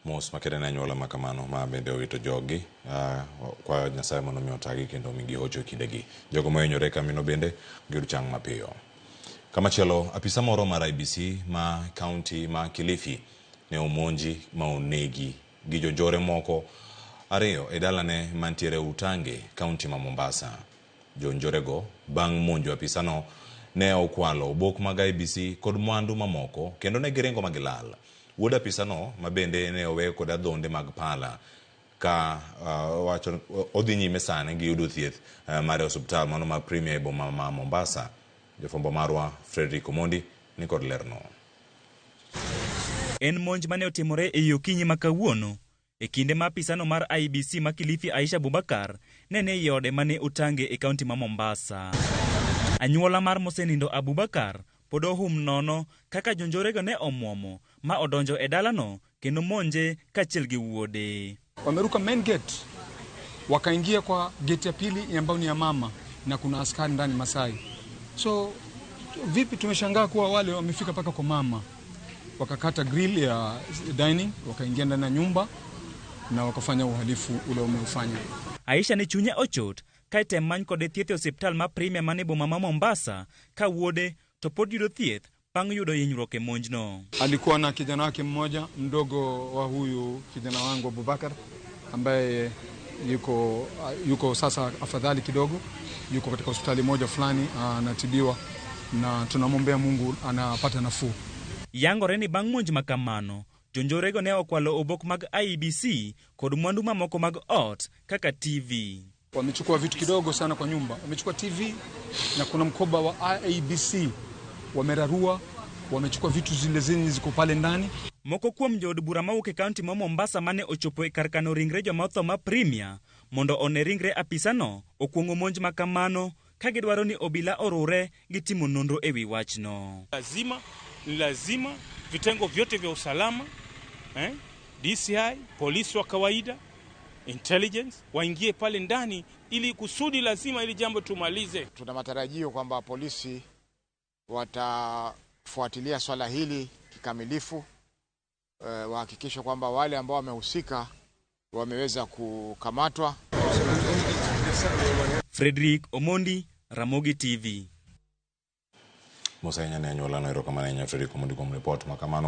Mos makere na nyola makamano ma bende owito jogi kwa Nyasaye mondo mi otagi kendo migi hocho kindegi. Jogo mohinyore kamino bende giyud chang mapiyo. Kamachielo, apisa moro mar IEBC ma kaunti ma Kilifi ne omonji ma onegi gi jonjore moko ariyo e dalane mantiere Utange, kaunti ma Mombasa. Jonjorego bang' monjo apisano ne okwalo obok mag IEBC kod mwandu mamoko kendo ne giringo magilal. Wuod apisano ma bende ne owe kod adhonde mag pala ka wacho odhi nyime sani gi yudo thieth mar osiptal mano ma Premier boma ma Mombasa. Jofombo marwa Frederick Omondi ni kod lerno. En monj mane otimore e okinyi ma kawuono e kinde ma apisano mar IEBC ma Kilifi Aisha Abubakar nene yode mane Utange e kaunti ma Mombasa. Anyuola mar mosenindo Abubakar pod ohum nono kaka jonjorego ne omwomo ma odonjo e dalano kendo monje kachiel gi wuode. Wameruka main gate wakaingia kwa gate ya pili ambayo ni ya mama na kuna askari ndani Masai. So vipi tumeshangaa kuwa wale wamefika paka kwa mama. Wakakata grill ya dining, wakaingia ndani ya nyumba na wakafanya uhalifu ule umeufanya. Aisha ni chunye ochot kaite many kode thieth e osiptal ma Premier mane boma ma Mombasa ka wuode to pod yudo thieth bang' yudo hinyruok e monjno. Alikuwa na kijana wake mmoja mdogo wa huyu kijana wangu Abubakar ambaye yuko sasa afadhali kidogo, yuko katika hospitali moja fulani anatibiwa na tunamwombea Mungu anapata nafuu. Yangore ni bang' monj makamano, jonjorego ne okwalo obok mag IEBC kod mwandu mamoko mag ot kaka TV. Wamechukua vitu kidogo sana kwa nyumba. Wamechukua TV na kuna mkoba wa IEBC. Wamerarua, wamechukua vitu zile zenye ziko pale ndani. Moko kuom jood bura mawuok e kaunti ma Mombasa mane ochopo e kar kano ringre joma otho ma Premier mondo one ringre apisano okwongo monj makamano ka gidwaro ni obila orure gi timo nonro e wi wachno. Lazima vitengo vyote vya usalama, DCI, polisi wa kawaida, intelligence waingie pale ndani ili kusudi lazima ili jambo tumalize. Tuna matarajio kwamba polisi watafuatilia swala hili kikamilifu, wahakikisha kwamba wale ambao wamehusika wameweza kukamatwa. Frederick Omondi, Ramogi TV. Musa nyane anyola no erokamano Frederick Omondi kuom report makamano.